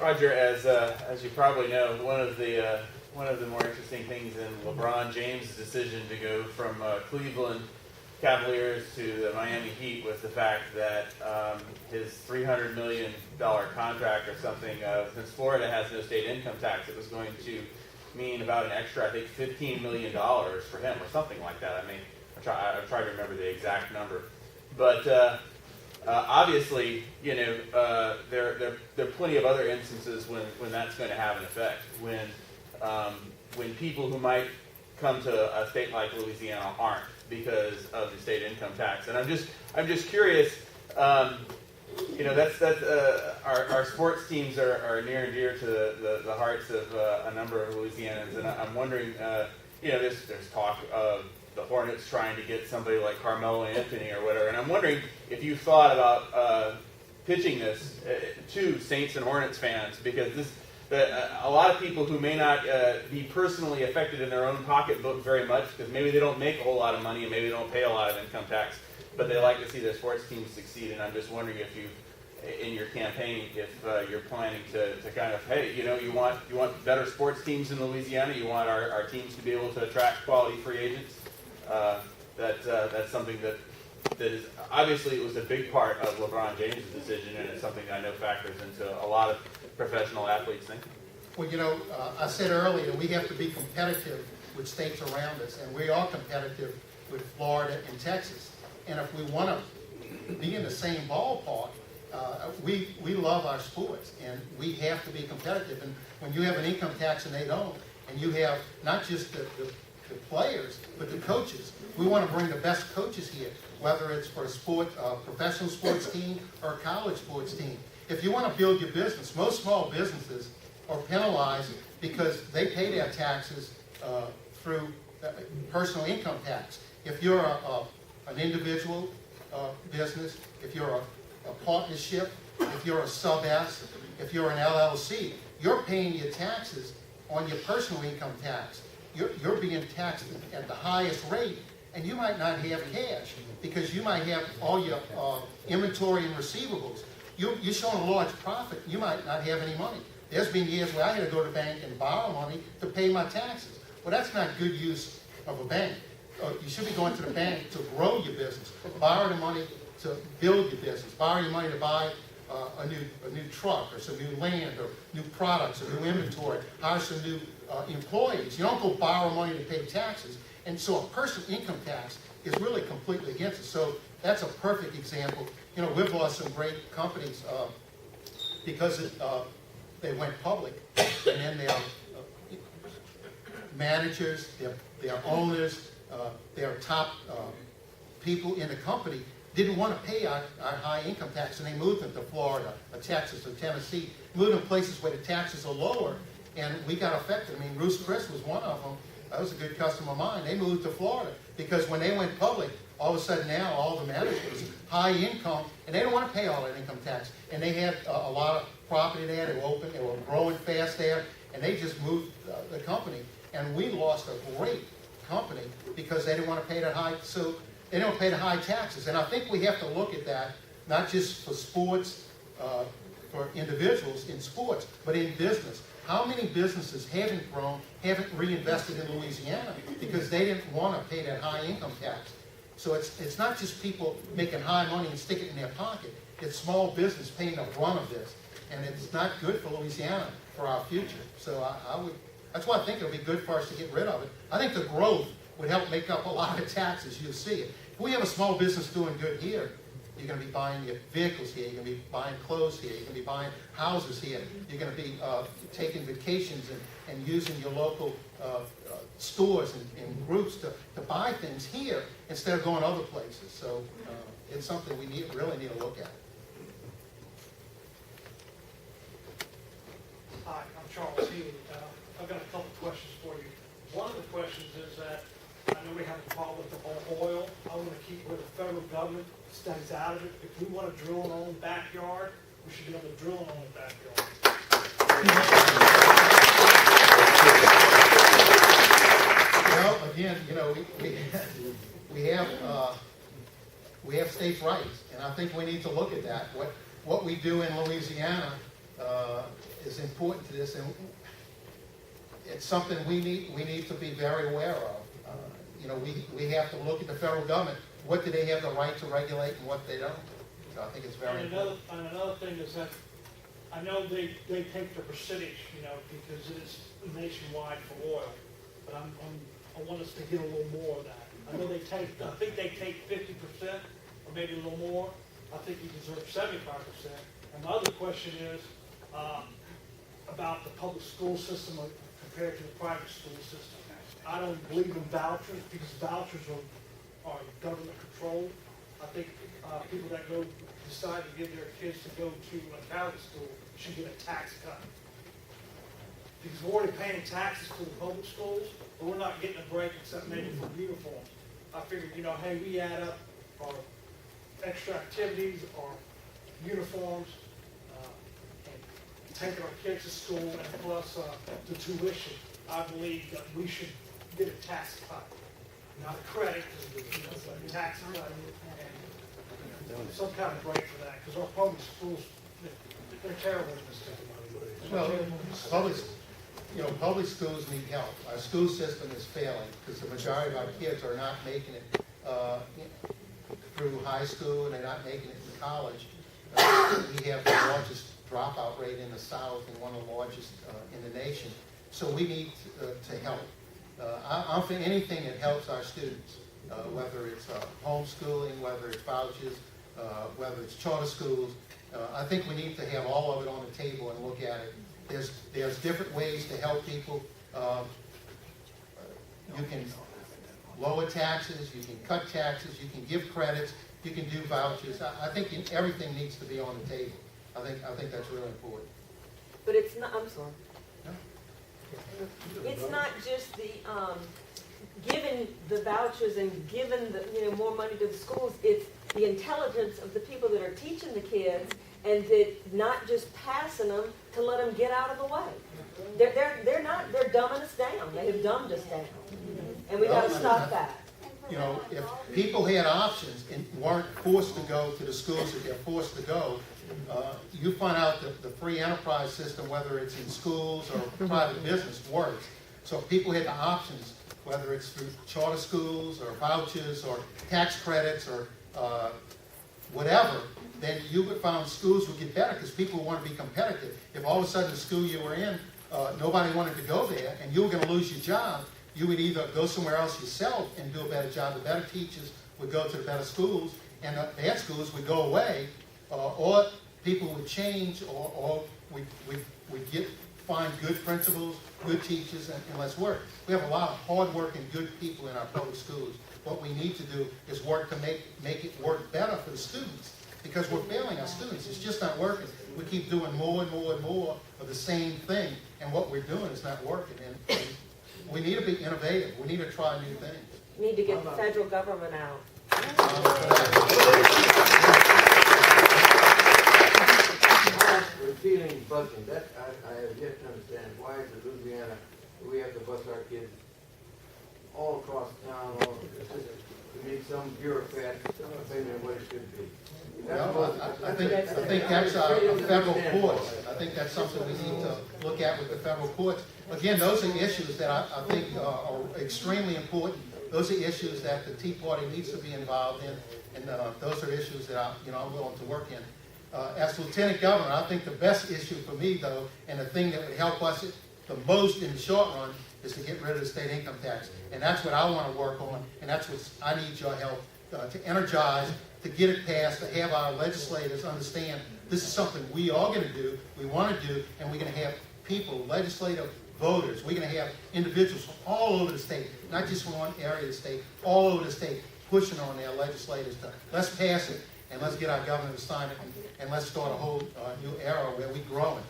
Roger, as you probably know, one of the more interesting things in LeBron James' decision to go from Cleveland Cavaliers to the Miami Heat was the fact that his $300 million contract or something, since Florida has no state income tax, it was going to mean about an extra, I think, $15 million for him or something like that. I mean, I'm trying to remember the exact number. But obviously, you know, there are plenty of other instances when that's going to have an effect. When people who might come to a state like Louisiana aren't because of the state income tax. And I'm just curious. You know, that's our sports teams are near and dear to the hearts of a number of Louisianans, and I'm wondering. You know, there's talk of the Hornets trying to get somebody like Carmelo Anthony or whatever, and I'm wondering if you thought about pitching this to Saints and Hornets fans, because a lot of people who may not be personally affected in their own pocketbook very much, because maybe they don't make a whole lot of money and maybe they don't pay a lot of income tax, but they like to see their sports teams succeed. And I'm just wondering if you, in your campaign, if you're planning to kind of, hey, you know, you want better sports teams in Louisiana, you want our teams to be able to attract quality free agents. That's something that is obviously it was a big part of LeBron James' decision, and it's something that I know factors into a lot of professional athletes thinking. Well, you know, I said earlier we have to be competitive with states around us, and we are competitive with Florida and Texas. And if we want to be in the same ballpark, we love our sports, and we have to be competitive. And when you have an income tax and they don't, and you have not just the players, but the coaches. We want to bring the best coaches here, whether it's for a professional sports team or a college sports team. If you want to build your business, most small businesses are penalized because they pay their taxes through personal income tax. If you're an individual business, if you're a partnership, if you're a sub-S, if you're an LLC, you're paying your taxes on your personal income tax. You're being taxed at the highest rate, and you might not have cash because you might have all your inventory and receivables. You're showing a large profit. You might not have any money. There's been years where I had to go to the bank and borrow money to pay my taxes. Well, that's not good use of a bank. You should be going to the bank to grow your business. Borrow the money to build your business. Borrow your money to buy a new truck or some new land or new products or new inventory. Hire some new employees. You don't go borrow money to pay taxes. And so a personal income tax is really completely against it. So that's a perfect example. You know, we've lost some great companies because they went public, and then their managers, their owners, their top people in the company didn't want to pay our high income tax, and they moved them to Florida or Texas or Tennessee, moved them places where the taxes are lower, and we got affected. I mean, Ruth's Chris was one of them. That was a good customer of mine. They moved to Florida because when they went public, all of a sudden now all the managers, high income, and they don't want to pay all that income tax. And they had a lot of property there. They were open. They were growing fast there, and they just moved the company. And we lost a great company because they didn't want to pay that high. So they don't pay the high taxes. And I think we have to look at that, not just for sports, for individuals in sports, but in business. How many businesses haven't grown, haven't reinvested in Louisiana because they didn't want to pay that high income tax? So it's not just people making high money and stick it in their pocket. It's small business paying the brunt of this. And it's not good for Louisiana for our future. So that's why I think it'll be good for us to get rid of it. I think the growth would help make up a lot of taxes. You'll see it. If we have a small business doing good here, you're going to be buying your vehicles here. You're going to be buying clothes here. You're going to be buying houses here. You're going to be taking vacations and using your local stores and groups to buy things here instead of going other places. So it's something we really need to look at. Hi, I'm Charles Healy. I've got a couple of questions for you. One of the questions is that I know we have a problem with the oil. I want to keep where the federal government stays out of it. If we want to drill in our own backyard, we should be able to drill in our own backyard. Well, again, you know, we have states' rights, and I think we need to look at that. What we do in Louisiana is important to this, and it's something we need to be very aware of. We have to look at the federal government. What do they have the right to regulate and what they don't? So I think it's very important. And another thing is that I know they take the percentage, because it is nationwide for oil, but I want us to get a little more of that. I know I think they take 50% or maybe a little more. I think you deserve 75%. And my other question is about the public school system compared to the private school system. I don't believe in vouchers because vouchers are government controlled. I think people that decide to give their kids to go to a private school should get a tax cut. Because we're already paying taxes for the public schools, but we're not getting a break except maybe for uniforms. I figured, hey, we add up our extra activities, our uniforms, and taking our kids to school, and plus the tuition. I believe that we should get a tax cut, not a credit, but a tax cut, and some kind of break for that, because our public schools, they're terrible in this town. Well, public schools need help. Our school system is failing because the majority of our kids are not making it through high school, and they're not making it to college. We have the largest dropout rate in the South and one of the largest in the nation. So we need to help. I'm for anything that helps our students, whether it's homeschooling, whether it's vouchers, whether it's charter schools. I think we need to have all of it on the table and look at it. There's different ways to help people. You can lower taxes, you can cut taxes, you can give credits, you can do vouchers. I think everything needs to be on the table. I think that's really important. But it's not, I'm sorry. It's not just the giving the vouchers and giving the more money to the schools. It's the intelligence of the people that are teaching the kids, and that not just passing them to let them get out of the way. They're dumbing us down. They have dumbed us down, and we got to stop that. If people had options and weren't forced to go to the schools that they're forced to go, you find out that the free enterprise system, whether it's in schools or private business, works. So if people had the options, whether it's through charter schools or vouchers or tax credits or whatever, then you would find schools would get better because people want to be competitive. If all of a sudden the school you were in, nobody wanted to go there and you were going to lose your job, you would either go somewhere else yourself and do a better job. The better teachers would go to the better schools, and the bad schools would go away, or people would change, or we'd find good principals, good teachers, and less work. We have a lot of hard-working, good people in our public schools. What we need to do is work to make it work better for the students, because we're failing our students. It's just not working. We keep doing more and more and more of the same thing, and what we're doing is not working. And we need to be innovative. We need to try new things. We need to get the federal government out. Repealing busing, that I have yet to understand. Why is it Louisiana we have to bus our kids all across town, to meet some bureaucrat opinion of what it should be? Well, I think that's federal courts. I think that's something we need to look at with the federal courts. Again, those are issues that I think are extremely important. Those are issues that the Tea Party needs to be involved in, and those are issues that I'm willing to work in. As Lieutenant Governor, I think the best issue for me, though, and the thing that would help us the most in the short run, is to get rid of the state income tax. And that's what I want to work on, and that's what I need your help to energize, to get it passed, to have our legislators understand this is something we are going to do, we want to do, and we're going to have people, legislative voters, we're going to have individuals from all over the state, not just from one area of the state, all over the state, pushing on their legislators to let's pass it, and let's get our governor to sign it, and let's start a whole new era where we're growing.